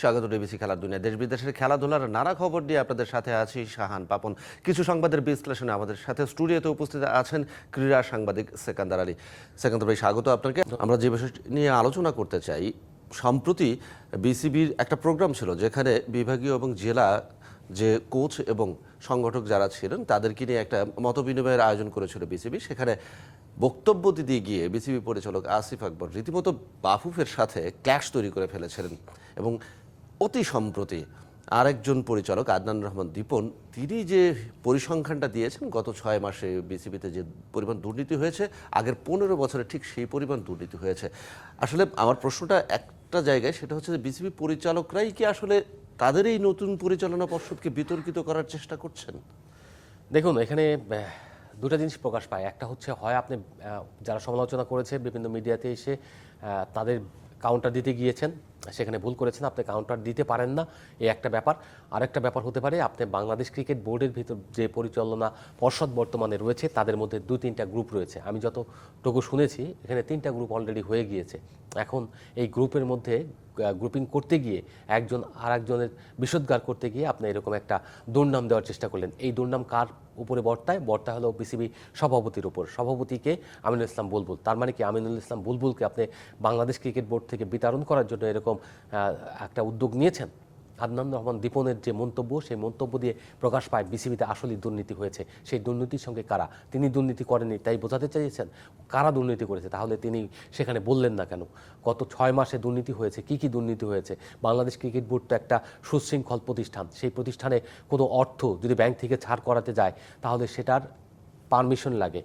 স্বাগত ডিবিসি খেলার দুনিয়া। দেশ বিদেশের খেলাধুলার নানা খবর নিয়ে আপনাদের সাথে আছি শাহান পাপন। কিছু সংবাদের বিশ্লেষণে আমাদের সাথে স্টুডিওতে উপস্থিত আছেন ক্রীড়া সাংবাদিক সেকান্দার আলী। সেকান্দার ভাই, স্বাগত আপনাকে। আমরা যে বিষয় নিয়ে আলোচনা করতে চাই, সম্প্রতি বিসিবির একটা প্রোগ্রাম ছিল যেখানে বিভাগীয় এবং জেলা যে কোচ এবং সংগঠক যারা ছিলেন তাদেরকে নিয়ে একটা মতবিনিময়ের আয়োজন করেছিল বিসিবি। সেখানে বক্তব্য দিতে গিয়ে বিসিবি পরিচালক আসিফ আকবর রীতিমতো বাফুফের সাথে ক্ল্যাশ তৈরি করে ফেলেছিলেন এবং অতি সম্প্রতি আরেকজন পরিচালক আদনান রহমান দীপন, তিনি যে পরিসংখ্যানটা দিয়েছেন গত 6 মাসে বিসিবিতে যে পরিমাণ দুর্নীতি হয়েছে, আগের 15 বছরে ঠিক সেই পরিমাণ দুর্নীতি হয়েছে। আসলে আমার প্রশ্নটা একটা জায়গায়, সেটা হচ্ছে যে বিসিবি পরিচালকরাই কি আসলে তাদের এই নতুন পরিচালনা পর্ষদকে বিতর্কিত করার চেষ্টা করছেন? দেখুন, এখানে দুটো জিনিস প্রকাশ পায়। একটা হচ্ছে, হয় আপনি যারা সমালোচনা করেছে বিভিন্ন মিডিয়াতে এসে তাদের কাউন্টার দিতে গিয়েছেন, সেখানে ভুল করেছেন, আপনি কাউন্টার দিতে পারেন না, এই একটা ব্যাপার। আরেকটা ব্যাপার হতে পারে, আপনি বাংলাদেশ ক্রিকেট বোর্ডের ভিতর যে পরিচালনা পর্ষদ বর্তমানে রয়েছে তাদের মধ্যে 2-3টা গ্রুপ রয়েছে। আমি যতটুকু শুনেছি এখানে 3টা গ্রুপ অলরেডি হয়ে গিয়েছে। এখন এই গ্রুপের মধ্যে গ্রুপিং করতে গিয়ে একজন আর একজনের বিষোদ্গার করতে গিয়ে আপনি এরকম একটা দুর্নাম দেওয়ার চেষ্টা করলেন। এই দুর্নাম কার উপরে বর্তায় হলো বিসিবি সভাপতির উপর। সভাপতিকে আমিনুল ইসলাম বুলবুল। তার মানে কি আমিনুল ইসলাম বুলবুলকে আপনি বাংলাদেশ ক্রিকেট বোর্ড থেকে বিতাড়ন করার জন্য এরকম একটা উদ্যোগ নিয়েছেন? আদনান রহমান দীপনের যে মন্তব্য, সেই মন্তব্য দিয়ে প্রকাশ পায় বিসিবিতে আসলেই দুর্নীতি হয়েছে। সেই দুর্নীতির সঙ্গে কারা? তিনি দুর্নীতি করেননি তাই বোঝাতে চাইছেন? কারা দুর্নীতি করেছে? তাহলে তিনি সেখানে বললেন না কেন? গত 6 মাসে দুর্নীতি হয়েছে, কি কি দুর্নীতি হয়েছে? বাংলাদেশ ক্রিকেট বোর্ড তো একটা সুশৃঙ্খল প্রতিষ্ঠান। সেই প্রতিষ্ঠানে কোনো অর্থ যদি ব্যাংক থেকে ছাড় করাতে যায় তাহলে সেটার পারমিশন লাগে।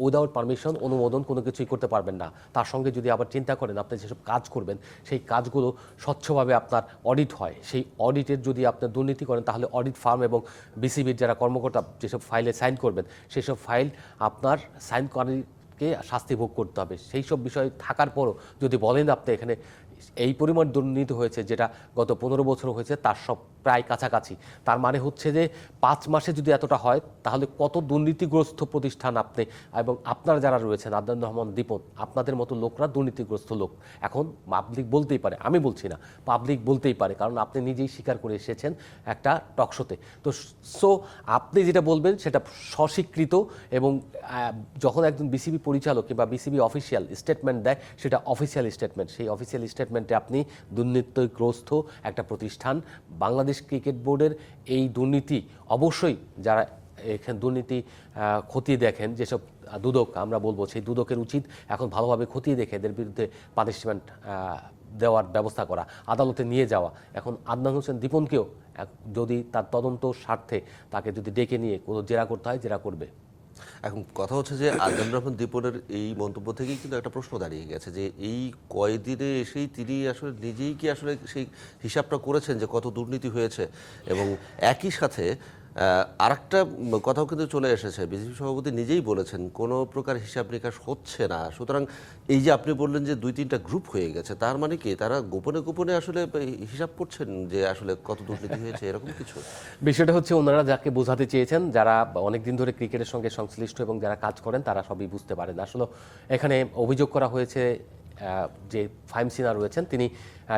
উইদাউট পারমিশন, অনুমোদন কোনো কিছুই করতে পারবেন না। তার সঙ্গে যদি আবার চিন্তা করেন আপনি যেসব কাজ করবেন সেই কাজগুলো স্বচ্ছভাবে আপনার অডিট হয়, সেই অডিটের যদি আপনি দুর্নীতি করেন তাহলে অডিট ফার্ম এবং বিসিবির যারা কর্মকর্তা যেসব ফাইলে সাইন করবেন সেসব ফাইল আপনার সাইনকারীকে শাস্তি ভোগ করতে হবে। সেই সব বিষয় থাকার পরও যদি বলেন আপনি এখানে এই পরিমাণ দুর্নীতি হয়েছে, যেটা গত 15 বছর হয়েছে তার সব প্রায় কাছাকাছি, তার মানে হচ্ছে যে 5 মাসে যদি এতটা হয় তাহলে কত দুর্নীতিগ্রস্ত প্রতিষ্ঠান আপনি এবং আপনারা যারা রয়েছেন, আদনান রহমান দীপন, আপনাদের মতো লোকরা দুর্নীতিগ্রস্ত লোক। এখন পাবলিক বলতেই পারে, আমি বলছি না, পাবলিক বলতেই পারে, কারণ আপনি নিজেই স্বীকার করে এসেছেন একটা টকশোতে। তো আপনি যেটা বলবেন সেটা স্বস্বীকৃত, এবং যখন একজন বিসিবি পরিচালক কিংবা বিসিবি অফিসিয়াল স্টেটমেন্ট দেয় সেটা অফিসিয়াল স্টেটমেন্ট। সেই অফিসিয়াল স্টেটমেন্টে আপনি দুর্নীতিগ্রস্ত একটা প্রতিষ্ঠান বাংলাদেশ ক্রিকেট বোর্ডের এই দুর্নীতি অবশ্যই যারা এখানে দুর্নীতি খতিয়ে দেখেন, যেসব দুদক আমরা বলবো, সেই দুদকের উচিত এখন ভালোভাবে খতিয়ে দেখে এদের বিরুদ্ধে পানিশমেন্ট দেওয়ার ব্যবস্থা করা, আদালতে নিয়ে যাওয়া। এখন আদনান হোসেন দীপনকেও যদি তার তদন্ত স্বার্থে তাকে যদি ডেকে নিয়ে কোনো জেরা করতে হয়, জেরা করবে। এখন কথা হচ্ছে যে আদনান রহমান দীপনের এই মন্তব্য থেকেই কিন্তু একটা প্রশ্ন দাঁড়িয়ে গেছে যে এই কয়দিনে এসেই তিনি আসলে নিজেই কি আসলে সেই হিসাবটা করেছেন যে কত দুর্নীতি হয়েছে। এবং একই সাথে আরেকটা কথাও কিন্তু চলে এসেছে, বিসিবি সভাপতি নিজেই বলেছেন কোনো প্রকার হিসাব নিকাশ হচ্ছে না। সুতরাং এই যে আপনি বললেন যে 2-3টা গ্রুপ হয়ে গেছে, তার মানে কি তারা গোপনে গোপনে আসলে হিসাব করছেন যে আসলে কত দুর্নীতি হয়েছে, এরকম কিছু? বিষয়টা হচ্ছে, ওনারা যাকে বোঝাতে চেয়েছেন, যারা অনেকদিন ধরে ক্রিকেটের সঙ্গে সংশ্লিষ্ট এবং যারা কাজ করেন তারা সবই বুঝতে পারেন। আসলে এখানে অভিযোগ করা হয়েছে যে ফাহিম সিনহা রয়েছেন, তিনি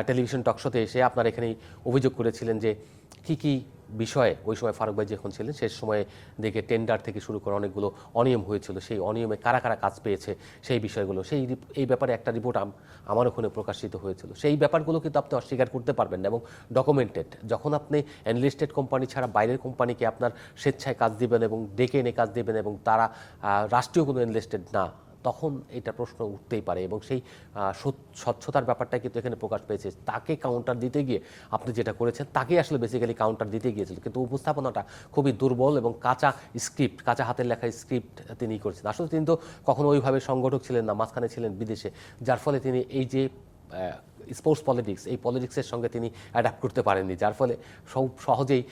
টেলিভিশন টকশোতে এসে আপনার এখানেই অভিযোগ করেছিলেন যে কি কি বিষয়ে ওই সময় ফারুক ভাই যখন ছিলেন শেষ সময়ে দেখে টেন্ডার থেকে শুরু করে অনেকগুলো অনিয়ম হয়েছিল, সেই অনিয়মে কারা কারা কাজ পেয়েছে সেই বিষয়গুলো, এই ব্যাপারে একটা রিপোর্ট আমার ওখানে প্রকাশিত হয়েছিল। সেই ব্যাপারগুলো কিন্তু আপনি অস্বীকার করতে পারবেন না এবং ডকুমেন্টেড। যখন আপনি এনলিস্টেড কোম্পানি ছাড়া বাইরের কোম্পানিকে আপনার স্বেচ্ছায় কাজ দিবেন এবং ডেকে এনে কাজ দেবেন এবং তারা রাষ্ট্রীয় কোনো এনলিস্টেড না, তখন এটা প্রশ্ন উঠতেই পারে। এবং সেই স্বচ্ছতার ব্যাপারটা কিন্তু এখানে প্রকাশ পেয়েছে। তাকে কাউন্টার দিতে গিয়ে আপনি যেটা করেছেন, তাকে আসলে বেসিক্যালি কাউন্টার দিতে গিয়েছিল, কিন্তু উপস্থাপনাটা খুবই দুর্বল এবং কাঁচা হাতের লেখা স্ক্রিপ্ট তিনি করেছেন। আসলে তিনি তো কখনো ওইভাবে সংগঠক ছিলেন না, মাঝখানে ছিলেন বিদেশে, যার ফলে তিনি এই যে স্পোর্টস পলিটিক্স, এই পলিটিক্সের সঙ্গে তিনি অ্যাডাপ্ট করতে পারেননি, যার ফলে সহজেই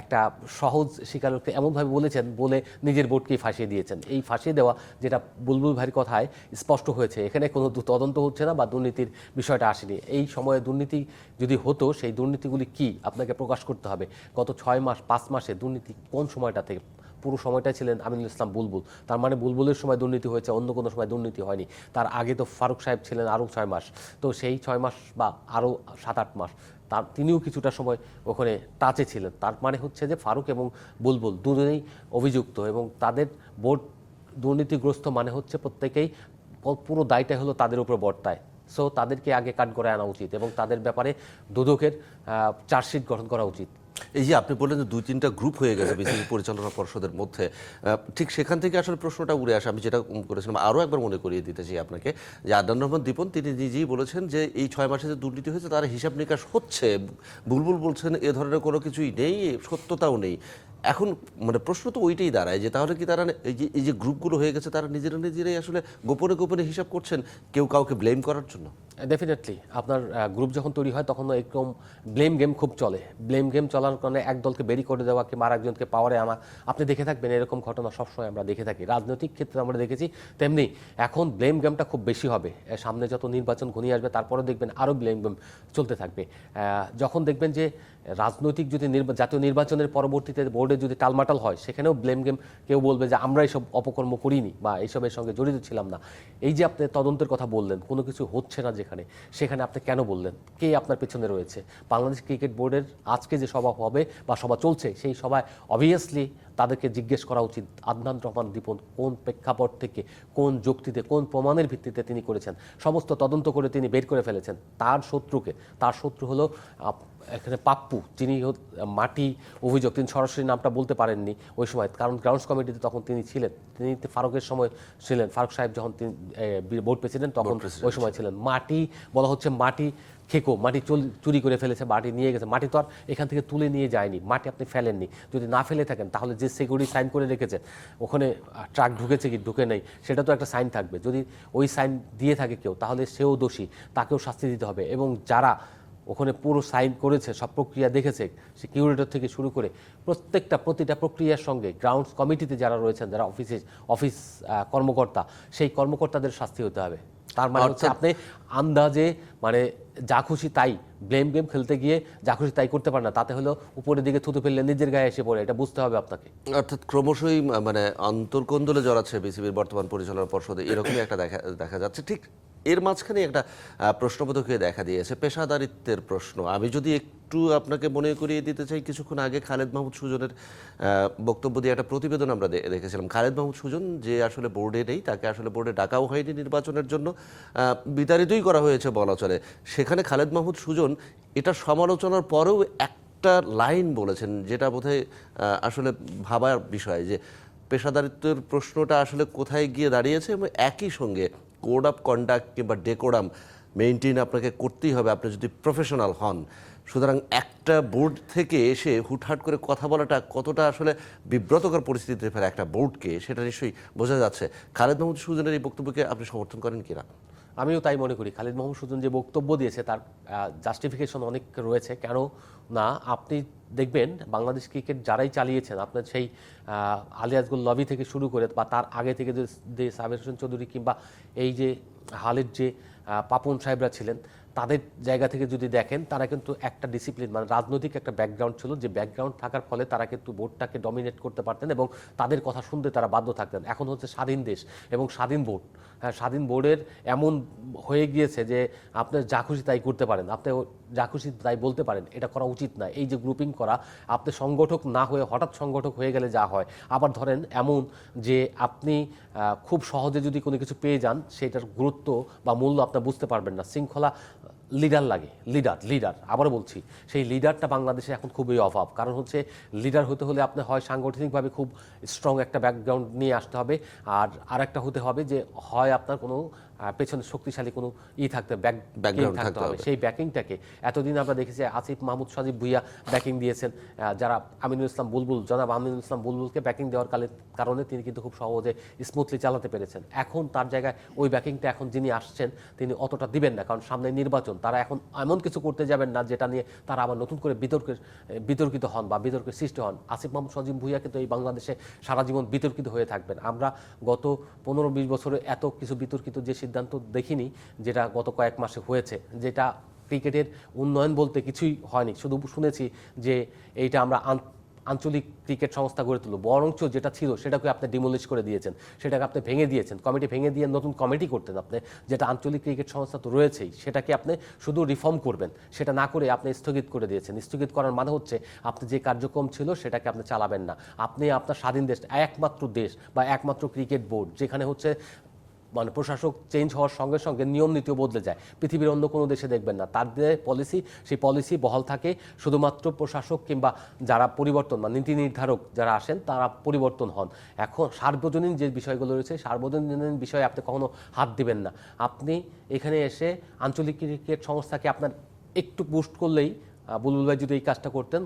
একটা সহজ স্বীকারোক্তি এমনভাবে বলেছেন, বলে নিজের বোর্ডকেই ফাঁসিয়ে দিয়েছেন। এই ফাঁসিয়ে দেওয়া, যেটা বুলবুল ভাইয়ের কথায় স্পষ্ট হয়েছে, এখানে কোনো তদন্ত হচ্ছে না বা দুর্নীতির বিষয়টা আসেনি। এই সময়ে দুর্নীতি যদি হতো, সেই দুর্নীতিগুলি কি আপনাকে প্রকাশ করতে হবে। গত 6 মাস 5 মাসে দুর্নীতি কোন সময়টা থেকে পুরো সময়টা ছিলেন আমিনুল ইসলাম বুলবুল। তার মানে বুলবুলের সময় দুর্নীতি হয়েছে, অন্য কোনো সময় দুর্নীতি হয়নি। তার আগে তো ফারুক সাহেব ছিলেন আরও 6 মাস। তো সেই 6 মাস বা আরও 7-8 মাস তিনিও কিছুটা সময় ওখানে টাচে ছিলেন। তার মানে হচ্ছে যে ফারুক এবং বুলবুল দুজনেই অভিযুক্ত এবং তাদের বোর্ড দুর্নীতিগ্রস্ত মানে হচ্ছে প্রত্যেকেই পুরো দায়টা হলো তাদের উপর বর্তায়। সো তাদেরকে আগে কাট করে আনা উচিত এবং তাদের ব্যাপারে দুদকের চার্জশিট গঠন করা উচিত। এই যে আপনি বললেন যে 2-3টা গ্রুপ হয়ে গেছে বিসিবি পরিচালনা পর্ষদের মধ্যে, ঠিক সেখান থেকে আসলে প্রশ্নটা উড়ে আসে। আমি যেটা করেছিলাম আরও একবার মনে করিয়ে দিতে চাই আপনাকে, যে আদনান রহমান দীপন তিনি নিজেই বলেছেন যে এই 6 মাসে যে দুর্নীতি হয়েছে তার হিসাব নিকাশ হচ্ছে। বুলবুল বলছেন এ ধরনের কোনো কিছুই নেই, সত্যতাও নেই। এখন মানে প্রশ্ন তো ওইটাই দাঁড়ায় যে তাহলে কি তারা এই যে গ্রুপগুলো হয়ে গেছে তারা নিজেরাই আসলে গোপনে গোপনে হিসাব করছেন কেউ কাউকে ব্লেম করার জন্য? ডেফিনেটলি আপনার গ্রুপ যখন তৈরি হয় তখন এরকম ব্লেম গেম খুব চলে। ব্লেম গেম চলার কারণে এক দলকে বেরি করে দেওয়া কিংবা আরেকজনকে পাওয়ারে আনা, আপনি দেখে থাকবেন এরকম ঘটনা সবসময় আমরা দেখে থাকি। রাজনৈতিক ক্ষেত্রে আমরা দেখেছি, তেমনি এখন ব্লেম গেমটা খুব বেশি হবে। সামনে যত নির্বাচন ঘনিয়ে আসবে তারপরে দেখবেন আরও ব্লেম গেম চলতে থাকবে। যখন দেখবেন যে রাজনৈতিক যদি জাতীয় নির্বাচনের পরবর্তীতে বোর্ডে যদি টালমাটাল হয়, সেখানেও ব্লেম গেম কেউ বলবে যে আমরা এইসব অপকর্ম করিনি বা এইসবের সঙ্গে জড়িত ছিলাম না। এই যে আপনি তদন্তের কথা বললেন, কোনো কিছু হচ্ছে না সেখানে আপনি কেন বললেন? কে আপনার পেছনে রয়েছে? বাংলাদেশ ক্রিকেট বোর্ডের আজকে যে সভা হবে বা সভা চলছে, সেই সভায় অবভিয়াসলি তাদেরকে জিজ্ঞেস করা উচিত আদনান রহমান দীপন কোন প্রেক্ষাপট থেকে, কোন যুক্তিতে, কোন প্রমাণের ভিত্তিতে তিনি করেছেন। সমস্ত তদন্ত করে তিনি বের করে ফেলেছেন তার শত্রু হলো এখানে পাপ্পু, যিনি মাটি অভিযোগ, তিনি সরাসরি নামটা বলতে পারেননি ওই সময়, কারণ গ্রাউন্ডস কমিটিতে তখন তিনি ছিলেন। তিনি ফারুকের সময় ছিলেন, ফারুক সাহেব যখন তিনি বোর্ড প্রেসিডেন্ট তখন ওই সময় ছিলেন। মাটি বলা হচ্ছে মাটি খেকো, মাটি চুরি করে ফেলেছে, মাটি নিয়ে গেছে। মাটি তো আর এখান থেকে তুলে নিয়ে যায়নি, মাটি আপনি ফেলেননি। যদি না ফেলে থাকেন তাহলে যে সিকিউরিটি সাইন করে রেখেছেন ওখানে ট্রাক ঢুকেছে কি ঢুকে নেই সেটা তো একটা সাইন থাকবে। যদি ওই সাইন দিয়ে থাকে কেউ তাহলে সেও দোষী, তাকেও শাস্তি দিতে হবে। এবং যারা ওখানে পুরো সাইন করেছে, সব প্রক্রিয়া দেখেছে, সিকিউরিটি থেকে শুরু করে প্রতিটা প্রক্রিয়ার সঙ্গে গ্রাউন্ডস কমিটিতে যারা রয়েছেন, যারা অফিস কর্মকর্তা, সেই কর্মকর্তাদের শাস্তি হতে হবে। তার মানে হচ্ছে আপনি আন্দাজে মানে যা খুশি তাই ব্লেম গেম খেলতে গিয়ে যা খুশি তাই করতে পারে না, তাতে হলো উপরের দিকে থুতু ফেললে নিজের গায়ে এসে পড়ে, এটা বুঝতে হবে আপনাকে। অর্থাৎ ক্রমশই মানে অন্তর্কোন্দলে জড়াচ্ছে বিসিবির বর্তমান পরিচালনা পর্ষদে, এরকমই একটা দেখা যাচ্ছে। ঠিক এর মাঝখানে একটা প্রশ্নবোধক হয়ে দেখা দিয়েছে পেশাদারিত্বের প্রশ্ন। আমি যদি একটু আপনাকে মনে করিয়ে দিতে চাই, কিছুক্ষণ আগে খালেদ মাহমুদ সুজনের বক্তব্য দিয়ে একটা প্রতিবেদন আমরা দেখেছিলাম। খালেদ মাহমুদ সুজন যে আসলে বোর্ডে নেই, তাকে আসলে বোর্ডে ডাকাও হয়নি নির্বাচনের জন্য, বিতাড়িতই করা হয়েছে বলা চলে। সেখানে খালেদ মাহমুদ সুজন এটা সমালোচনার পরেও একটা লাইন বলেছেন, যেটা বোধহয় আসলে ভাবার বিষয়, যে পেশাদারিত্বের প্রশ্নটা আসলে কোথায় গিয়ে দাঁড়িয়েছে এবং একই সঙ্গে কোড অফ কন্ডাক্ট কিংবা ডেকোরাম মেইনটেইন আপনাকে করতেই হবে আপনি যদি প্রফেশনাল হন। সুতরাং একটা বোর্ড থেকে এসে হুটহাট করে কথা বলাটা কতটা আসলে বিব্রতকর পরিস্থিতিতে ফেলে একটা বোর্ডকে, সেটা নিশ্চয়ই বোঝা যাচ্ছে। খালেদ মাহমুদ সুজনের এই বক্তব্যকে আপনি সমর্থন করেন কিনা? আমিও তাই মনে করি। খালিদ মাহমুদ সুজন যে বক্তব্য দিয়েছে তার জাস্টিফিকেশন অনেক রয়েছে। কেন না, আপনি দেখবেন বাংলাদেশ ক্রিকেট যারাই চালিয়েছেন, আপনার সেই আলী আসগর লবি থেকে শুরু করে বা তার আগে থেকে যে সাবের হোসেন চৌধুরী কিংবা এই যে হালের যে পাপন সাহেবরা ছিলেন, তাদের জায়গা থেকে যদি দেখেন, তারা কিন্তু একটা ডিসিপ্লিন মানে রাজনৈতিক একটা ব্যাকগ্রাউন্ড ছিল, যে ব্যাকগ্রাউন্ড থাকার ফলে তারা কিন্তু বোর্ডটাকে ডমিনেট করতে পারতেন এবং তাদের কথা শুনতে তারা বাধ্য থাকতেন। এখন হচ্ছে স্বাধীন দেশ এবং স্বাধীন বোর্ড। হ্যাঁ, স্বাধীন বোর্ডের এমন হয়ে গিয়েছে যে আপনি যা খুশি তাই করতে পারেন, আপনি যা খুশি তাই বলতে পারেন। এটা করা উচিত না। এই যে গ্রুপিং করা, আপনি সংগঠক না হয়ে হঠাৎ সংগঠক হয়ে গেলে যা হয়, আবার ধরেন এমন যে আপনি খুব সহজে যদি কোনো কিছু পেয়ে যান, সেটার গুরুত্ব বা মূল্য আপনি বুঝতে পারবেন না। শৃঙ্খলা লিডার লাগে, লিডার আবারও বলছি, সেই লিডারটা বাংলাদেশে এখন খুবই অভাব। কারণ হচ্ছে লিডার হতে হলে আপনি হয় সাংগঠনিকভাবে খুব স্ট্রং একটা ব্যাকগ্রাউন্ড নিয়ে আসতে হবে, আর একটা হতে হবে যে হয় আপনার কোনো পেছনে শক্তিশালী কোনো থাকতে ব্যাকগ্রাউন্ড থাকতে হবে। সেই ব্যাকিংটাকে এতদিন আমরা দেখেছি আসিফ মাহমুদ সাজিব ভুইয়া ব্যাকিং দিয়েছেন, যারা আমিনুল ইসলাম বুলবুল, জনাব আমিনুল ইসলাম বুলবুলকে ব্যাকিং দেওয়ার কারণে তিনি কিন্তু খুব সহজে স্মুথলি চালাতে পেরেছেন। এখন তার জায়গায় ওই ব্যাকিংটা এখন যিনি আসছেন তিনি অতটা দিবেন না, কারণ সামনে নির্বাচন। তারা এখন এমন কিছু করতে যাবেন না যেটা নিয়ে তারা আবার নতুন করে বিতর্কিত হন বা বিতর্কের সৃষ্টি হন। আসিফ মাহমুদ সাজিব ভুইয়া কিন্তু এই বাংলাদেশে সারা জীবন বিতর্কিত হয়ে থাকবেন। আমরা গত 15-20 বছরে এত কিছু বিতর্কিত যে সিদ্ধান্ত দেখিনি যেটা গত কয়েক মাসে হয়েছে, যেটা ক্রিকেটের উন্নয়ন বলতে কিছুই হয়নি। শুধু শুনেছি যে এইটা আমরা আঞ্চলিক ক্রিকেট সংস্থা গড়ে তুলবো, বরঞ্চ যেটা ছিল সেটাকে আপনি ডিমোলিশ করে দিয়েছেন, সেটাকে আপনি ভেঙে দিয়েছেন, কমিটি ভেঙে দিয়ে নতুন কমিটি করতেন আপনি, যেটা আঞ্চলিক ক্রিকেট সংস্থা তো রয়েছেই সেটাকে আপনি শুধু রিফর্ম করবেন, সেটা না করে আপনি স্থগিত করে দিয়েছেন। স্থগিত করার মানে হচ্ছে আপনি যে কার্যক্রম ছিল সেটাকে আপনি চালাবেন না। আপনি আপনার স্বাধীন দেশ, একমাত্র দেশ বা একমাত্র ক্রিকেট বোর্ড যেখানে হচ্ছে মানে প্রশাসক চেঞ্জ হওয়ার সঙ্গে সঙ্গে নিয়ম নীতিও বদলে যায়, পৃথিবীর অন্য কোনো দেশে দেখবেন না। তাদের পলিসি, সেই পলিসি বহাল থাকে, শুধুমাত্র প্রশাসক কিংবা যারা পরিবর্তন বা নীতি নির্ধারক যারা আসেন তারা পরিবর্তন হন। এখন সার্বজনীন যে বিষয়গুলো রয়েছে, সার্বজনীন বিষয়ে আপনি কখনো হাত দিবেন না। আপনি এখানে এসে আঞ্চলিক ক্রিকেট সংস্থাকে আপনার একটু বুস্ট করলেই, বুলবুল ভাই যদি এই কাজটা করতেন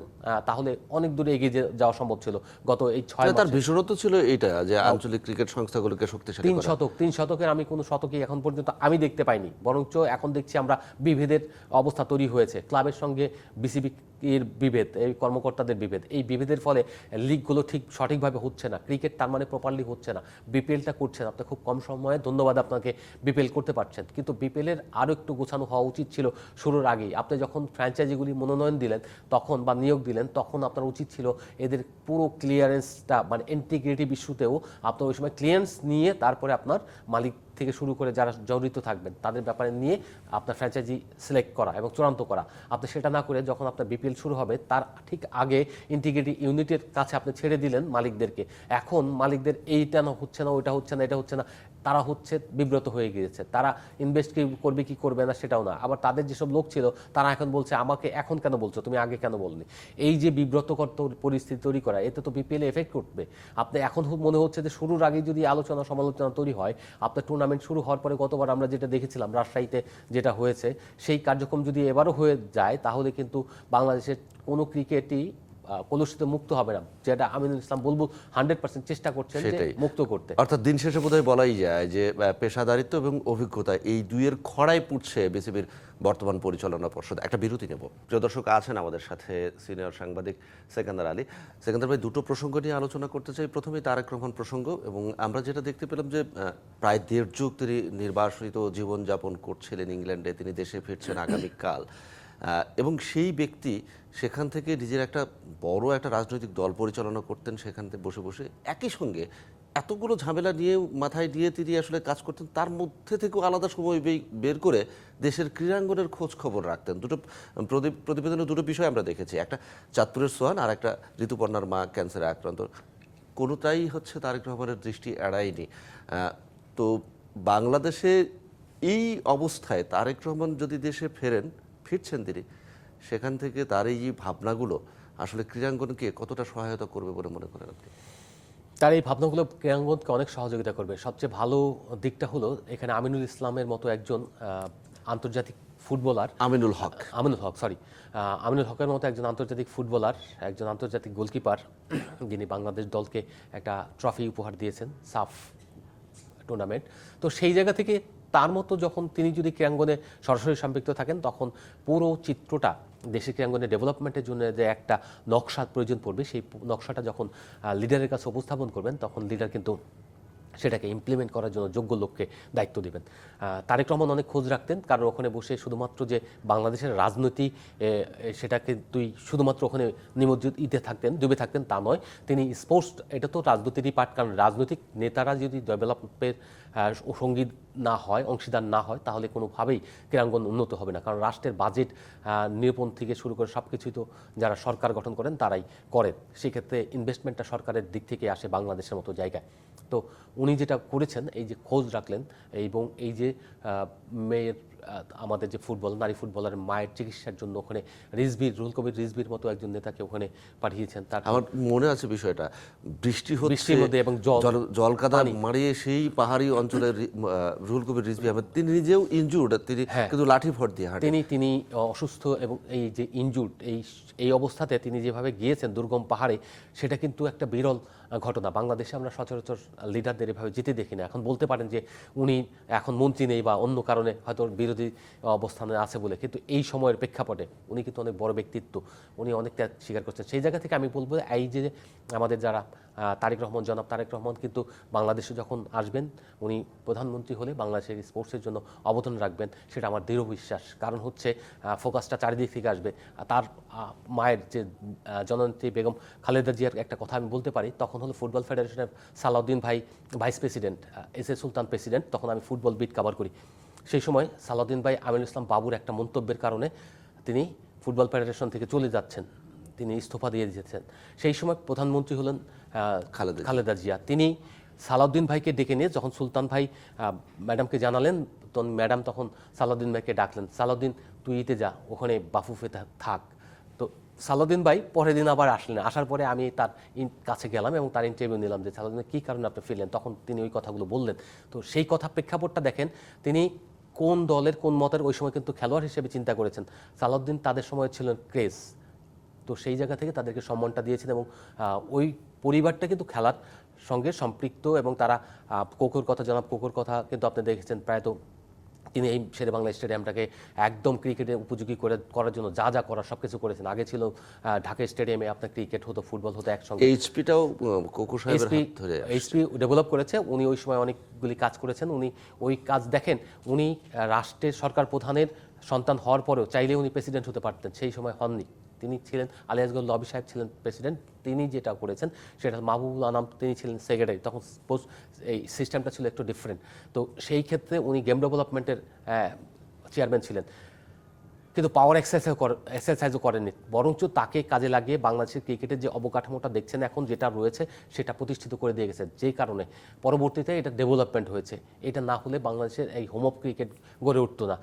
তাহলে অনেক দূরে এগিয়ে যাওয়া সম্ভব ছিল। গত এই 6 তার মাসে ভীষণত্ব ছিল এটা যে আঞ্চলিক ক্রিকেট সংস্থাগুলোকে শক্তিশালী করা। 3 শতকের আমি কোনো শতকই এখন পর্যন্ত আমি দেখতে পাইনি, বরঞ্চ এখন দেখছি আমরা বিভেদের অবস্থা তৈরি হয়েছে। ক্লাবের সঙ্গে বিসিবি এর বিভেদ, এই কর্মকর্তাদের বিভেদ, এই বিভেদের ফলে লিগগুলো ঠিক সঠিকভাবে হচ্ছে না, ক্রিকেট তার মানে প্রপারলি হচ্ছে না। বিপিএলটা করছেন আপনি খুব কম সময়ে, ধন্যবাদ আপনাকে, বিপিএল করতে পারছেন, কিন্তু বিপিএলের আরও একটু গোছানো হওয়া উচিত ছিল শুরুর আগেই। আপনি যখন ফ্র্যাঞ্চাইজিগুলি মনোনয়ন দিলেন তখন বা নিয়োগ দিলেন তখন আপনার উচিত ছিল এদের পুরো ক্লিয়ারেন্সটা মানে ইন্টিগ্রিটি ইস্যুতেও আপনার ওই সময় ক্লিয়ারেন্স নিয়ে তারপরে আপনার মালিক থেকে শুরু করে যারা জড়িত থাকবেন তাদের ব্যাপারে নিয়ে আপনার ফ্র্যাঞ্চাইজি সিলেক্ট করা এবং চূড়ান্ত করা। আপনি সেটা না করে যখন আপনার বিপিএল শুরু হবে তার ঠিক আগে ইন্টিগ্রিটি ইউনিটের কাছে আপনি ছেড়ে দিলেন মালিকদেরকে। এখন মালিকদের এইটা না হচ্ছে না, ওইটা হচ্ছে না, এটা হচ্ছে না, তারা হচ্ছে বিব্রত হয়ে গিয়েছে। তারা ইনভেস্ট কি করবে কি করবে না সেটাও না। আবার তাদের যেসব লোক ছিল তারা এখন বলছে আমাকে এখন কেন বলছো, তুমি আগে কেন বলনি। এই যে বিব্রতকর পরিস্থিতি তৈরি করা, এতে তো বিপিএল এফেক্ট করবে। আপনি এখন মনে হচ্ছে যে শুরুর আগে যদি আলোচনা সমালোচনা তৈরি হয়, আপনার টুর্নামেন্ট শুরু হওয়ার পরে গতবার আমরা যেটা দেখেছিলাম রাজশাহীতে যেটা হয়েছে, সেই কার্যক্রম যদি এবারও হয়ে যায় তাহলে কিন্তু বাংলাদেশের কোনো ক্রিকেটই কলুষিত মুক্ত হবে না, যেটা আমিনুল ইসলাম বুলবুল 100% চেষ্টা করছেন যে মুক্ত করতে। অর্থাৎ দিন শেষে বোধহয় বলাই যায় যে পেশাদারিত্ব এবং অভিজ্ঞতা এই দুইয়ের খড়াই পুড়ছে বিসিবির বর্তমান পরিচালনা পর্ষদ। একটা বিরতি নেব। প্রিয় দর্শক, আছেন আমাদের সাথে সিনিয়র সাংবাদিক সেকান্দার আলী। সেকান্দার ভাই, দুটো প্রসঙ্গ নিয়ে আলোচনা করতে চাই। প্রথমেই তারেক রহমান প্রসঙ্গ, এবং আমরা যেটা দেখতে পেলাম যে প্রায় 1.5 যুগ তিনি নির্বাসিত জীবনযাপন করছিলেন ইংল্যান্ডে, তিনি দেশে ফিরছেন আগামীকাল, এবং সেই ব্যক্তি সেখান থেকে নিজের একটা বড় একটা রাজনৈতিক দল পরিচালনা করতেন, সেখান থেকে বসে বসে একই সঙ্গে এতগুলো ঝামেলা নিয়ে মাথায় দিয়ে তিনি আসলে কাজ করতেন, তার মধ্যে থেকেও আলাদা সময় বের করে দেশের ক্রীড়াঙ্গনের খোঁজ খবর রাখতেন। দুটো প্রতিবেদনের দুটো বিষয় আমরা দেখেছি, একটা চাঁদপুরের সোহান আর একটা ঋতুপর্ণার মা ক্যান্সারে আক্রান্ত। কোনোটাই হচ্ছে তারেক রহমানের দৃষ্টি এড়ায়নি। তো বাংলাদেশে এই অবস্থায় তারেক রহমান যদি দেশে ফিরছেন তিনি, সেখান থেকে তার এই যে ভাবনাগুলো আসলে ক্রীড়াঙ্গনকে কতটা সহায়তা করবে বলে মনে করেন আপনি? তার এই ভাবনাগুলো ক্রীড়াঙ্গনকে অনেক সহযোগিতা করবে। সবচেয়ে ভালো দিকটা হলো এখানে আমিনুল ইসলামের মতো একজন আন্তর্জাতিক ফুটবলার, আমিনুল হকের মতো একজন আন্তর্জাতিক ফুটবলার, একজন আন্তর্জাতিক গোলকিপার, যিনি বাংলাদেশ দলকে একটা ট্রফি উপহার দিয়েছেন সাফ টুর্নামেন্ট। তো সেই জায়গা থেকে তার মতো যখন তিনি যদি ক্রীড়াঙ্গনে সরাসরি সম্পৃক্ত থাকেন, তখন পুরো চিত্রটা দেশের ক্রীড়াঙ্গনে ডেভেলপমেন্টের জন্য যে একটা নকশার প্রয়োজন পড়বে, সেই নকশাটা যখন লিডারের কাছে উপস্থাপন করবেন, তখন লিডার কিন্তু সেটাকে ইমপ্লিমেন্ট করার জন্য যোগ্য লোককে দায়িত্ব দেবেন। তারেক রহমান অনেক খোঁজ রাখতেন, কারণ ওখানে বসে শুধুমাত্র যে বাংলাদেশের রাজনীতি সেটাকে শুধুমাত্র ওখানে ডুবে থাকতেন তা নয়, তিনি স্পোর্টস, এটা তো রাজনীতিরই পার্ট, কারণ রাজনৈতিক নেতারা যদি ডেভেলপমেন্টের সঙ্গী না হয়, অংশীদার না হয়, তাহলে কোনোভাবেই ক্রীড়াঙ্গন উন্নত হবে না। কারণ রাষ্ট্রের বাজেট নিরূপণ থেকে শুরু করে সব কিছুই তো যারা সরকার গঠন করেন তারাই করেন। সেক্ষেত্রে ইনভেস্টমেন্টটা সরকারের দিক থেকে আসে বাংলাদেশের মতো জায়গায়। তো উনি যেটা করেছেন, এই যে খোঁজ রাখলেন, এবং এই যে মেয়ের, আমাদের যে নারী ফুটবলার মায়ের চিকিৎসার জন্য ওখানে রুহুল কবির রিজভির মতো একজন নেতাকে ওখানে পাঠিয়েছেন। তার আমার মনে আছে বিষয়টা, বৃষ্টির মধ্যে এবং জল কাদা মারিয়ে সেই পাহাড়ি অঞ্চলের রুহুল কবির রিজভি আহমেদ, তিনি নিজেও ইনজুর্ড, তিনি কিন্তু লাঠি ভর দিয়ে হাঁটেন। তিনি অসুস্থ, এবং এই যে ইনজুর্ড, এই অবস্থাতে তিনি যেভাবে গিয়েছেন দুর্গম পাহাড়ে, সেটা কিন্তু একটা বিরল ঘটনা। বাংলাদেশে আমরা সচরাচর লিডারদের এভাবে যেতে দেখি না। এখন বলতে পারেন যে উনি এখন মন্ত্রী নেই বা অন্য কারণে হয়তো বিরোধী অবস্থানে আছে বলে, কিন্তু এই সময়ের প্রেক্ষাপটে উনি কিন্তু অনেক বড় ব্যক্তিত্ব, উনি অনেক ত্যাগ স্বীকার করছেন। সেই জায়গা থেকে আমি বলবো এই যে আমাদের যারা জনাব তারেক রহমান কিন্তু বাংলাদেশে যখন আসবেন, উনি প্রধানমন্ত্রী হলে বাংলাদেশের স্পোর্টসের জন্য অবদান রাখবেন, সেটা আমার দৃঢ় বিশ্বাস। কারণ হচ্ছে ফোকাসটা চারিদিক থেকে আসবে। তার মায়ের যে জননেত্রী বেগম খালেদা জিয়ার একটা কথা আমি বলতে পারি, তখন হলো ফুটবল ফেডারেশনের সালাউদ্দিন ভাই vice president, S A Sultan president, তখন আমি ফুটবল বিট কভার করি। সেই সময় সালাউদ্দিন ভাই আমিনুল ইসলাম বাবুর একটা মন্তব্যের কারণে তিনি ফুটবল ফেডারেশন থেকে চলে যাচ্ছেন, তিনি ইস্তফা দিয়ে দিয়েছেন। সেই সময় প্রধানমন্ত্রী হলেন খালেদা জিয়া। তিনি সালাউদ্দিন ভাইকে ডেকে নিয়ে যখন সুলতান ভাই ম্যাডামকে জানালেন, তখন ম্যাডাম তখন সালাউদ্দিন ভাইকে ডাকলেন, সালাউদ্দিন তুই ইতে যা, ওখানে বাফুফে থাক। তো সালাউদ্দিন ভাই পরের দিন আবার আসলেন, আসার পরে আমি তার কাছে গেলাম এবং তার ইন্টারভিউ নিলাম যে সালাউদ্দিন কী কারণে আপনি ফিরলেন, তখন তিনি ওই কথাগুলো বললেন। তো সেই কথা প্রেক্ষাপটটা দেখেন, তিনি কোন দলের কোন মতের ওই সময় কিন্তু খেলোয়াড় হিসেবে চিন্তা করেছেন। সালাউদ্দিন তাদের সময় ছিলেন ক্রেজ, তো সেই জায়গা থেকে তাদেরকে সম্মানটা দিয়েছেন এবং ওই পরিবারটা কিন্তু খেলার সঙ্গে সম্পৃক্ত এবং তারা জনাব কোকোর কথা কিন্তু আপনি দেখেছেন, প্রায় তো তিনি এই শেরেবাংলা স্টেডিয়ামটাকে একদম ক্রিকেটের উপযোগী করার জন্য যা যা করার সব কিছু করেছেন। আগে ছিল ঢাকা স্টেডিয়ামে আপনার ক্রিকেট হতো, ফুটবল হতো একসঙ্গে। এইচপিটাও কোকো সাহেবের হাত ধরে এইচপি ডেভেলপ করেছে, উনি ওই সময় অনেকগুলি কাজ করেছেন। উনি ওই কাজ দেখেন, উনি রাষ্ট্রের সরকার প্রধানের সন্তান হওয়ার পরেও চাইলে উনি প্রেসিডেন্ট হতে পারতেন, সেই সময় হননি। তিনি ছিলেন, আলিয়াসগঞ্জ লবি সাহেব ছিলেন প্রেসিডেন্ট, তিনি যেটা করেছেন সেটা মাহবুবুল আনাম, তিনি ছিলেন সেক্রেটারি, তখন এই সিস্টেমটা ছিল একটু ডিফারেন্ট। তো সেই ক্ষেত্রে উনি গেম ডেভেলপমেন্টের চেয়ারম্যান ছিলেন, কিন্তু পাওয়ার এক্সারসাইজও করেননি, বরঞ্চ তাকে কাজে লাগিয়ে বাংলাদেশের ক্রিকেটের যে অবকাঠামোটা দেখছেন এখন যেটা রয়েছে সেটা প্রতিষ্ঠিত করে দিয়ে গেছে, যেই কারণে পরবর্তীতে এটা ডেভেলপমেন্ট হয়েছে। এটা না হলে বাংলাদেশের এই হোম অফ ক্রিকেট গড়ে উঠতো না।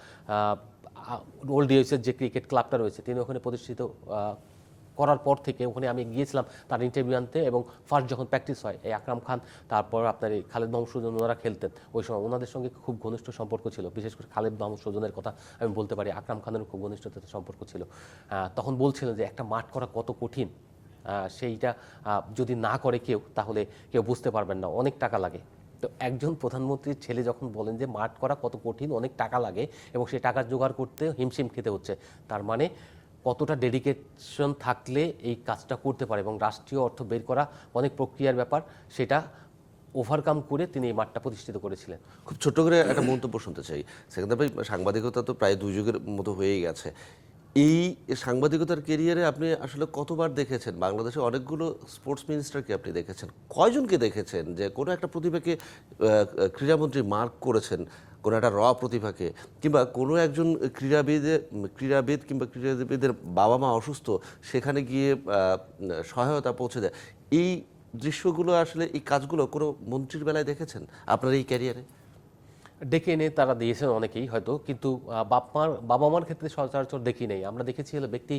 ওল্ড ডিএসের যে ক্রিকেট ক্লাবটা রয়েছে, তিনি ওখানে প্রতিষ্ঠিত করার পর থেকে ওখানে আমি গিয়েছিলাম তার ইন্টারভিউ আনতে, এবং ফার্স্ট যখন প্র্যাকটিস হয় এই আকরাম খান, তারপর আপনার এই খালেদ মাহমুদ সুজন, ওনারা খেলতেন ওই সময়, ওনাদের সঙ্গে খুব ঘনিষ্ঠ সম্পর্ক ছিল। বিশেষ করে খালেদ মাহমুদ সুজনের কথা আমি বলতে পারি, আকরাম খানের খুব ঘনিষ্ঠতার সম্পর্ক ছিল। তখন বলছিলেন যে একটা মাঠ করা কত কঠিন, সেইটা যদি না করে কেউ তাহলে কেউ বুঝতে পারবেন না, অনেক টাকা লাগে। তো একজন প্রধানমন্ত্রীর ছেলে যখন বলেন যে মাঠ করা কত কঠিন, অনেক টাকা লাগে এবং সেই টাকা জোগাড় করতে হিমশিম খেতে হচ্ছে, তার মানে কতটা ডেডিকেশন থাকলে এই কাজটা করতে পারে, এবং রাষ্ট্রীয় অর্থ বের করা অনেক প্রক্রিয়ার ব্যাপার, সেটা ওভারকাম করে তিনি এই মাঠটা প্রতিষ্ঠিত করেছিলেন। খুব ছোট্ট করে একটা মন্তব্য শুনতে চাই। সেকেন্দার ভাই, সাংবাদিকতা তো প্রায় 2 যুগের মতো হয়েই গেছে। এই সাংবাদিকতার কেরিয়ারে আপনি আসলে কতবার দেখেছেন বাংলাদেশে অনেকগুলো স্পোর্টস মিনিস্টারকে আপনি দেখেছেন, কয়জনকে দেখেছেন যে কোনো একটা প্রতিভাকে ক্রীড়ামন্ত্রী মার্ক করেছেন, কোনো একটা প্রতিভাকে, কিংবা কোনো একজন ক্রীড়াবিদ কিংবা ক্রীড়াবিদের বাবা মা অসুস্থ, সেখানে গিয়ে সহায়তা পৌঁছে দেয়? এই দৃশ্যগুলো আসলে, এই কাজগুলো কোনো মন্ত্রীর বেলায় দেখেছেন আপনার এই ক্যারিয়ারে? ডেকে এনে তারা দিয়েছেন অনেকেই হয়তো, কিন্তু বাবা মার ক্ষেত্রে সচরাচর দেখি নেই। আমরা দেখেছি হলো ব্যক্তি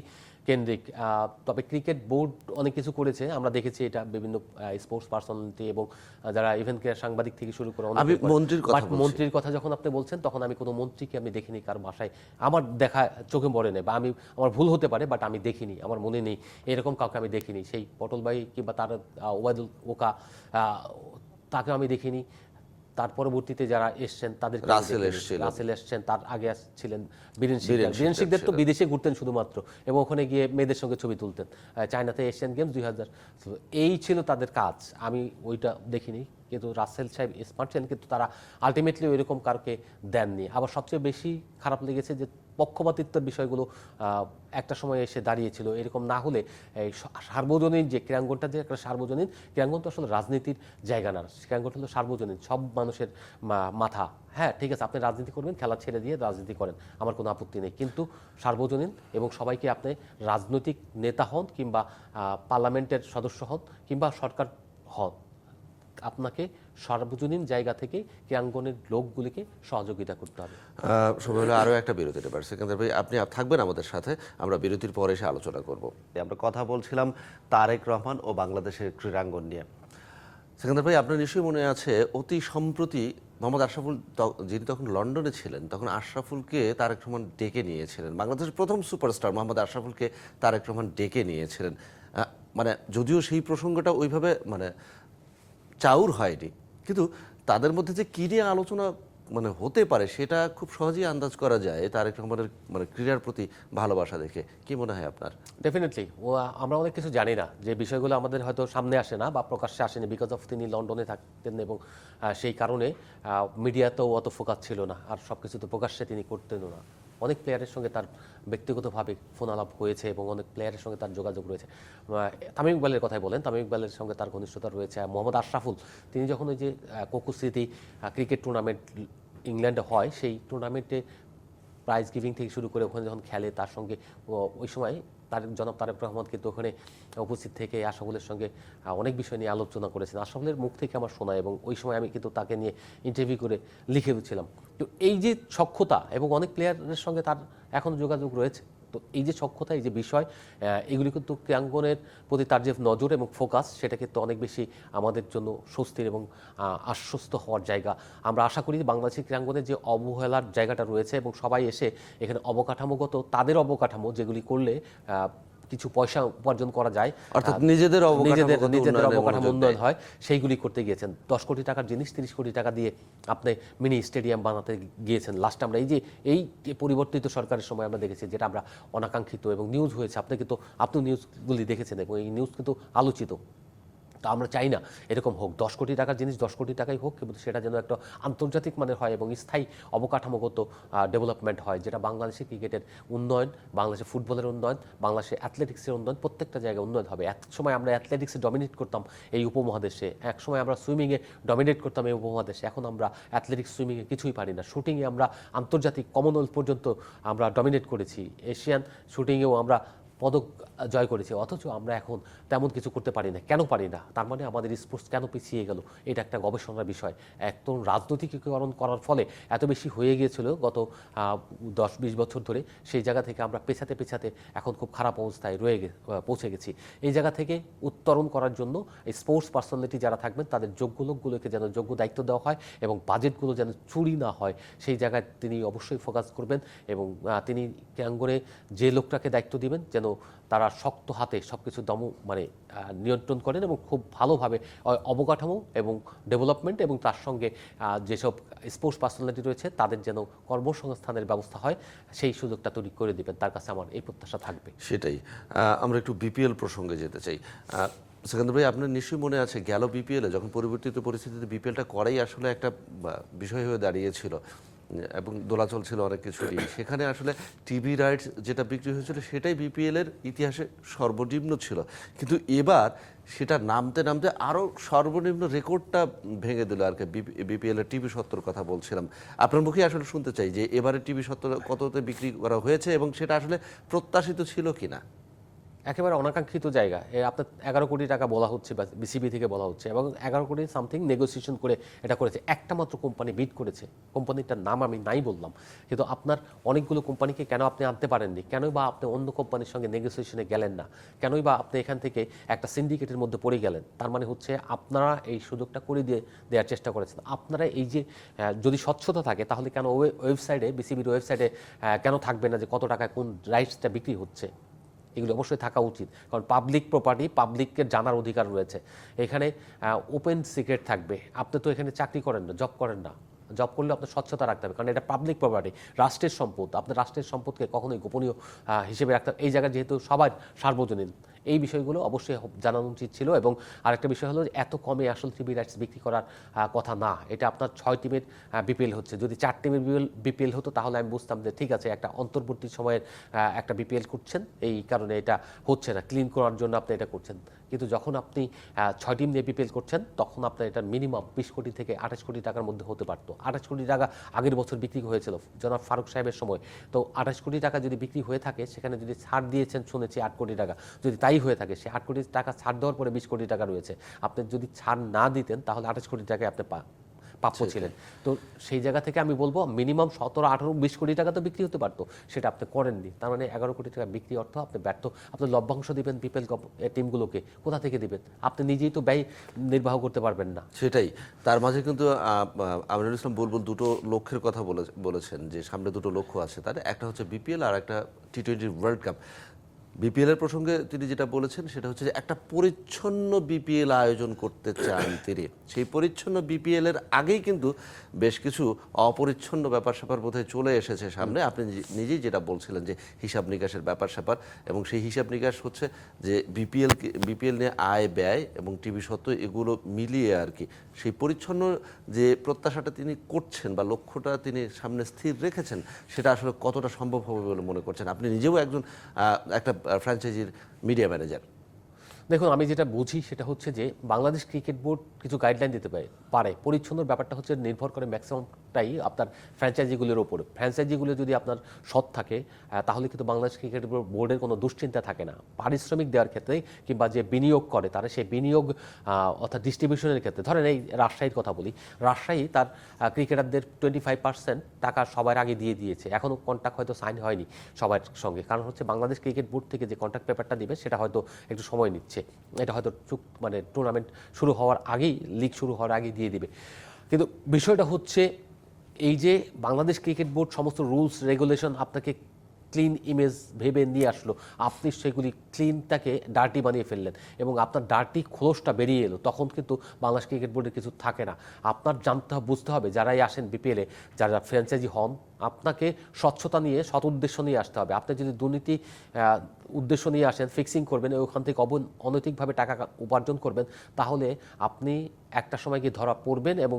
কেন্দ্রিক, তবে ক্রিকেট বোর্ড অনেক কিছু করেছে, আমরা দেখেছি এটা বিভিন্ন স্পোর্টস পার্সোনালিটি এবং যারা ইভেন্ট সাংবাদিক থেকে শুরু করে আমি মন্ত্রীর কথা যখন আপনি বলছেন, তখন আমি কোনো মন্ত্রীকে আমি দেখিনি কার বাসায়, আমার দেখা চোখে পড়ে নেই, বা আমার ভুল হতে পারে, বাট আমি দেখিনি, আমার মনে নেই এরকম কাউকে আমি দেখিনি। সেই পটল ভাই কিংবা তার ওবায়দুল ওকা, তাকেও আমি দেখিনি। তার পরবর্তীতে যারা এসছেন তাদের, রাসেল এসছেন, তার আগে ছিলেন বীরেন শিকদার, তো বিদেশে ঘুরতেন শুধুমাত্র এবং ওখানে গিয়ে মেয়েদের সঙ্গে ছবি তুলতেন। চায়নাতে এশিয়ান গেমস 2000, এই ছিল তাদের কাজ, আমি ওইটা দেখিনি। কিন্তু রাসেল সাহেব স্মার্ট ছিলেন, কিন্তু তারা আলটিমেটলি ওইরকম কারকে দেননি। আবার সবচেয়ে বেশি খারাপ লেগেছে যে পক্ষপাতিত্বের বিষয়গুলো একটা সময় এসে দাঁড়িয়েছিল। এরকম না হলে এই সার্বজনীন যে ক্রীড়াঙ্গনটা, যে একটা সার্বজনীন ক্রীড়াঙ্গন, তো আসলে রাজনীতির জায়গা না, ক্রীড়াঙ্গন হলো সার্বজনীন, সব মানুষের মাথা। হ্যাঁ ঠিক আছে, আপনি রাজনীতি করবেন, খেলা ছেড়ে দিয়ে রাজনীতি করেন, আমার কোনো আপত্তি নেই, কিন্তু সার্বজনীন এবং সবাইকে আপনি রাজনৈতিক নেতা হন কিংবা পার্লামেন্টের সদস্য হন কিংবা সরকার হন, আপনাকে সার্বজনীন জায়গা থেকে ক্রীড়াঙ্গনের লোকগুলিকে সহযোগিতা করতে হবে। সময় হলে আরও একটা বিরতির এবার। সেকেন্দার ভাই, আপনি থাকবেন আমাদের সাথে, আমরা বিরতির পরে এসে আলোচনা করব। আমরা কথা বলছিলাম তারেক রহমান ও বাংলাদেশের ক্রীড়াঙ্গন নিয়ে। সেকেন্দার ভাই, আপনার নিশ্চয়ই মনে আছে অতি সম্প্রতি মোহাম্মদ আশরাফুল, যিনি তখন লন্ডনে ছিলেন, তখন আশরাফুলকে তারেক রহমান ডেকে নিয়েছিলেন, বাংলাদেশের প্রথম সুপারস্টার মোহাম্মদ আশরাফুলকে তারেক রহমান ডেকে নিয়েছিলেন। মানে যদিও সেই প্রসঙ্গটা ওইভাবে মানে চাউর হয়নি, কিন্তু তাদের মধ্যে যে কী নিয়ে আলোচনা মানে হতে পারে সেটা খুব সহজেই আন্দাজ করা যায় তারেক রহমানের মানে ক্রীড়ার প্রতি ভালোবাসা দেখে। কি মনে হয় আপনার? ডেফিনেটলি আমরা অনেক কিছু জানি না, যে বিষয়গুলো আমাদের হয়তো সামনে আসে না বা প্রকাশ্যে আসেনি, বিকজ অফ তিনি লন্ডনে থাকতেন এবং সেই কারণে মিডিয়াতেও অত ফোকাস ছিল না, আর সব কিছু তো প্রকাশ্যে তিনি করতেনও না। অনেক প্লেয়ারের সঙ্গে তার ব্যক্তিগতভাবে ফোন আলাপ হয়েছে এবং অনেক প্লেয়ারের সঙ্গে তার যোগাযোগ রয়েছে। তামিম ইকবালের কথাই বলেন, তামিম ইকবালের সঙ্গে তার ঘনিষ্ঠতা রয়েছে। আর মোহাম্মদ আশরাফুল, তিনি যখন ওই যে কোকো স্মৃতি ক্রিকেট টুর্নামেন্ট ইংল্যান্ডে হয়, সেই টুর্নামেন্টে প্রাইজ গিভিং থেকে শুরু করে ওখানে যখন খেলে, তার সঙ্গে ওই সময় জনাব তারেক রহমান কিন্তু ওখানে উপস্থিত থেকে আশরাফুলের সঙ্গে অনেক বিষয় নিয়ে আলোচনা করেছেন। আশরাফুলের মুখ থেকে আমার শোনা, এবং ওই সময় আমি কিন্তু তাকে নিয়ে ইন্টারভিউ করে লিখে দিচ্ছিলাম। তো এই যে সখ্যতা, এবং অনেক প্লেয়ারের সঙ্গে তার এখনও যোগাযোগ রয়েছে, তো এই যে সখ্যতা, এই যে বিষয়, এগুলি কিন্তু ক্রীড়াঙ্গনের প্রতি তার যে নজর এবং ফোকাস, সেটা কিন্তু অনেক বেশি আমাদের জন্য স্বস্তির এবং আশ্বস্ত হওয়ার জায়গা। আমরা আশা করি বাংলাদেশের ক্রীড়াঙ্গনের যে অবহেলার জায়গাটা রয়েছে, এবং সবাই এসে এখানে অবকাঠামোগত তাদের অবকাঠামো যেগুলি করলে কিছু পয়সা উপার্জন করা যায়, অর্থাৎ নিজেদের অবকাঠামো উন্নয়ন হয়, সেইগুলি করতে গিয়েছেন। 10 কোটি টাকার জিনিস 30 কোটি টাকা দিয়ে আপনি মিনি স্টেডিয়াম বানাতে গিয়েছেন। লাস্ট আমরা এই যে পরিবর্তিত সরকারের সময় আমরা দেখেছি, যেটা আমরা অনাকাঙ্ক্ষিত এবং নিউজ হয়েছে, আপনি নিউজগুলি দেখেছেন এবং এই নিউজ কিন্তু আলোচিত। তা আমরা চাই না এরকম হোক। 10 কোটি টাকার জিনিস 10 কোটি টাকাই হোক, কিন্তু সেটা যেন একটা আন্তর্জাতিক মানের হয় এবং স্থায়ী অবকাঠামোগত ডেভেলপমেন্ট হয়, যেটা বাংলাদেশের ক্রিকেটের উন্নয়ন, বাংলাদেশের ফুটবলের উন্নয়ন, বাংলাদেশের অ্যাথলেটিক্সের উন্নয়ন, প্রত্যেকটা জায়গায় উন্নয়ন হবে। এক সময় আমরা অ্যাথলেটিক্সে ডমিনেট করতাম এই উপমহাদেশে, এক সময় আমরা সুইমিংয়ে ডমিনেট করতাম এই উপমহাদেশে। এখন আমরা অ্যাথলেটিক্স, সুইমিংয়ে কিছুই পারি না। শুটিংয়ে আমরা আন্তর্জাতিক কমনওয়েলথ পর্যন্ত আমরা ডমিনেট করেছি, এশিয়ান শুটিংয়েও আমরা পদক জয় করেছি, অথচ আমরা এখন তেমন কিছু করতে পারি না। কেন পারি না? তার মানে আমাদের স্পোর্টস কেন পিছিয়ে গেল? এটা একটা গবেষণার বিষয়। একদম রাজনৈতিকীকরণ করার ফলে এত বেশি হয়ে গিয়েছিল গত 10-20 বছর ধরে, সেই জায়গা থেকে আমরা পেছাতে পেছাতে এখন খুব খারাপ অবস্থায় পৌঁছে গেছি। এই জায়গা থেকে উত্তরণ করার জন্য এই স্পোর্টস পার্সোনালিটি যারা থাকবেন, তাদের যোগ্য লোকগুলোকে যেন যোগ্য দায়িত্ব দেওয়া হয় এবং বাজেটগুলো যেন চুরি না হয়, সেই জায়গায় তিনি অবশ্যই ফোকাস করবেন। এবং তিনি ক্রীড়াঙ্গনে যে লোকটাকে দায়িত্ব দিবেন, যেন তারা শক্ত হাতে সব কিছু নিয়ন্ত্রণ করেন এবং খুব ভালোভাবে অবকাঠামো এবং ডেভেলপমেন্ট এবং তার সঙ্গে যেসব স্পোর্টস পার্সোনালিটি রয়েছে তাদের যেন কর্মসংস্থানের ব্যবস্থা হয়, সেই সুযোগটা তৈরি করে দেবেন। তার কাছে আমার এই প্রত্যাশা থাকবে। সেটাই। আমরা একটু বিপিএল প্রসঙ্গে যেতে চাই। সেকেন্দ্র ভাই, আপনার নিশ্চয়ই মনে আছে গেল বিপিএলে যখন পরিবর্তিত পরিস্থিতিতে বিপিএলটা করাই আসলে একটা বিষয় হয়ে দাঁড়িয়েছিল এবং দোলাচল ছিল অনেক কিছুরই, সেখানে আসলে টিভি রাইটস যেটা বিক্রি হয়েছিল সেটাই বিপিএলের ইতিহাসে সর্বনিম্ন ছিল। কিন্তু এবার সেটা নামতে নামতে আরও সর্বনিম্ন রেকর্ডটা ভেঙে দিল আর কি। বিপিএলের টিভি সত্তর কথা বলছিলাম, আপনার মুখে আসলে শুনতে চাই যে এবারে টিভি সত্তর কততে বিক্রি করা হয়েছে এবং সেটা আসলে প্রত্যাশিত ছিল কিনা। একেবারে অনাকাঙ্ক্ষিত জায়গা। আপনার 11 কোটি টাকা বলা হচ্ছে বা বিসিবি থেকে বলা হচ্ছে, এবং 11 কোটি সামথিং নেগোসিয়েশন করে এটা করেছে। একটা মাত্র কোম্পানি বিড করেছে, কোম্পানিটার নাম আমি নাই বললাম, কিন্তু আপনার অনেকগুলো কোম্পানিকে কেন আপনি আনতে পারেননি? কেনই বা আপনি অন্য কোম্পানির সঙ্গে নেগোসিয়েশনে গেলেন না? কেনই বা আপনি এখান থেকে একটা সিন্ডিকেটের মধ্যে পড়ে গেলেন? তার মানে হচ্ছে আপনারা এই সুযোগটা করে দেওয়ার চেষ্টা করেছেন। আপনারা এই যে যদি স্বচ্ছতা থাকে, তাহলে কেন ওয়েবসাইটে, বিসিবির ওয়েবসাইটে কেন থাকবে না যে কত টাকায় কোন রাইটসটা বিক্রি হচ্ছে? এগুলো অবশ্যই থাকা উচিত, কারণ পাবলিক প্রপার্টি, পাবলিকের জানার অধিকার রয়েছে। এখানে ওপেন সিক্রেট থাকবে। আপনি তো এখানে চাকরি করেন না, জব করেন না। জব করলে আপনার স্বচ্ছতা রাখতে হবে, কারণ এটা পাবলিক প্রপার্টি, রাষ্ট্রের সম্পদ। আপনার রাষ্ট্রের সম্পদকে কখনোই গোপনীয় হিসেবে রাখতে হবে। এই জায়গায় যেহেতু সবার সার্বজনীন, এই বিষয়গুলো অবশ্যই জানানো উচিত ছিল। এবং আরেকটা বিষয় হলো, এত কমে আসল টিভি রাইটস বিক্রি করার কথা না। এটা আপনার 6 টিমের বিপিএল হচ্ছে। যদি 4 টিমের বিপিএল হতো, তাহলে আমি বুঝতাম যে ঠিক আছে, একটা অন্তর্বর্তী সময়ের একটা বিপিএল করছেন, এই কারণে এটা হচ্ছে না, ক্লিন করার জন্য আপনি এটা করছেন। কিন্তু যখন আপনি 6 টিম নিয়ে বিপিএল করছেন, তখন আপনার এটা মিনিমাম 20 কোটি থেকে 28 কোটি টাকার মধ্যে হতে পারতো। 28 কোটি টাকা আগের বছর বিক্রি হয়েছিল জনাব ফারুক সাহেবের সময়। তো 28 কোটি টাকা যদি বিক্রি হয়ে থাকে, সেখানে যদি ছাড় দিয়েছেন শুনেছি 8 কোটি টাকা, যদি তাই হয়ে থাকে, সে 8 কোটি টাকা ছাড় দেওয়ার পরে 20 কোটি টাকা রয়েছে। আপনি যদি ছাড় না দিতেন, তাহলে 28 কোটি টাকায় আপনি প্রাপ্য ছিলেন। তো সেই জায়গা থেকে আমি বলবো মিনিমাম 17, 18, 20 কোটি টাকা তো বিক্রি হতে পারতো, সেটা আপনি করেননি। তার মানে 11 কোটি টাকা বিক্রি অর্থ আপনি ব্যর্থ। আপনি লভ্যাংশ দিবেন বিপিএল টিমগুলোকে, কোথা থেকে দিবেন? আপনি নিজেই তো ব্যয় নির্বাহ করতে পারবেন না। সেটাই। তার মাঝে কিন্তু আমিনুল ইসলাম বুলবুল দুটো লক্ষ্যের কথা বলেছেন, যে সামনে দুটো লক্ষ্য আছে তার, একটা হচ্ছে বিপিএল আর একটা টি-20 ওয়ার্ল্ড কাপ। বিপিএল এর প্রসঙ্গে তিনি যেটা বলেছেন সেটা হচ্ছে যে একটা পরিচ্ছন্ন বিপিএল আয়োজন করতে চান তিনি। সেই পরিচ্ছন্ন বিপিএল এর আগেই কিন্তু বেশ কিছু অপরিচ্ছন্ন ব্যাপার স্যাপার বোধহয় চলে এসেছে সামনে। আপনি নিজেই যেটা বলছিলেন যে হিসাব নিকাশের ব্যাপার স্যাপার, এবং সেই হিসাব নিকাশ হচ্ছে যে বিপিএল নিয়ে আয় ব্যয় এবং টিভি সত্ত্ব এগুলো মিলিয়ে আর কি সেই পরিচ্ছন্ন যে প্রত্যাশাটা তিনি করছেন বা লক্ষ্যটা তিনি সামনে স্থির রেখেছেন সেটা আসলে কতটা সম্ভব হবে বলে মনে করছেন? আপনি নিজেও একজন একটা ফ্র্যাঞ্চাইজির মিডিয়া ম্যানেজার। দেখুন, আমি যেটা বুঝি সেটা হচ্ছে যে বাংলাদেশ ক্রিকেট বোর্ড কিছু গাইডলাইন দিতে পারে। পরিচ্ছন্ন ব্যাপারটা হচ্ছে নির্ভর করে ম্যাক্সিমামটাই আপনার ফ্র্যাঞ্চাইজিগুলির ওপরে। ফ্র্যাঞ্চাইজিগুলো যদি আপনার সৎ থাকে তাহলে কিন্তু বাংলাদেশ ক্রিকেট বোর্ডের কোনো দুশ্চিন্তা থাকে না। পারিশ্রমিক দেওয়ার ক্ষেত্রে কিংবা যে বিনিয়োগ করে তারা সেই বিনিয়োগ অর্থাৎ ডিস্ট্রিবিউশনের ক্ষেত্রে, ধরেন এই রাজশাহীর কথা বলি, রাজশাহী তার ক্রিকেটারদের 25% টাকা সবার আগে দিয়ে দিয়েছে। এখনও কন্ট্রাক্ট হয়তো সাইন হয়নি সবার সঙ্গে, কারণ হচ্ছে বাংলাদেশ ক্রিকেট বোর্ড থেকে যে কন্ট্রাক্ট পেপারটা দিবে সেটা হয়তো একটু সময় নিচ্ছে। এটা হয়তো মানে টুর্নামেন্ট শুরু হওয়ার আগেই, লিগ শুরু হওয়ার আগেই দিয়ে দিবে। কিন্তু বিষয়টা হচ্ছে এই যে বাংলাদেশ ক্রিকেট বোর্ড সমস্ত রুলস রেগুলেশন আপনাকে ক্লিন ইমেজ ভেবে নিয়ে আসলো, আপনি সেগুলি ক্লিনটাকে ডার্টি বানিয়ে ফেললেন এবং আপনার ডার্টি খোলসটা বেরিয়ে এলো, তখন কিন্তু বাংলাদেশ ক্রিকেট বোর্ডের কিছু থাকে না। আপনার জানতে হবে, বুঝতে হবে, যারাই আসেন বিপিএলে, যারা ফ্র্যাঞ্চাইজি হন, আপনাকে স্বচ্ছতা নিয়ে, সৎ উদ্দেশ্য নিয়ে আসতে হবে। আপনি যদি দুর্নীতি উদ্দেশ্য নিয়ে আসেন, ফিক্সিং করবেন, ওখান থেকে অনৈতিকভাবে টাকা উপার্জন করবেন, তাহলে আপনি একটা সময় গিয়ে ধরা পড়বেন। এবং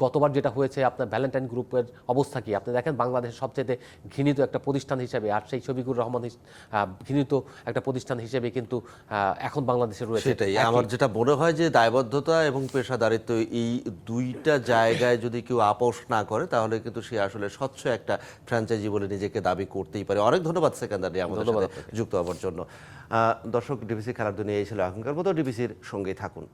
গতবার যেটা হয়েছে আপনার ভ্যালেন্টাইন গ্রুপের অবস্থা কি আপনি দেখেন, বাংলাদেশের সবচেয়ে ঘৃণিত একটা প্রতিষ্ঠান হিসেবে, আর সেই শফিকুর রহমান ঘৃণিত একটা প্রতিষ্ঠান হিসেবে কিন্তু এখন বাংলাদেশে রয়েছে। সেটাই আমার যেটা মনে হয় যে দায়বদ্ধতা এবং পেশাদারিত্ব এই দুইটা জায়গায় যদি কেউ আপোষ না করে তাহলে কিন্তু সে আসলে স্বচ্ছ একটা ফ্র্যাঞ্চাইজি বলে নিজেকে দাবি করতেই পারে। অনেক ধন্যবাদ সেকেন্দার আমাদের সাথে যুক্ত হওয়ার জন্য। দর্শক, ডিবিসি খেলার দুনিয়া এই ছিল এখনকার মতো। ডিবিসির সঙ্গেই থাকুন।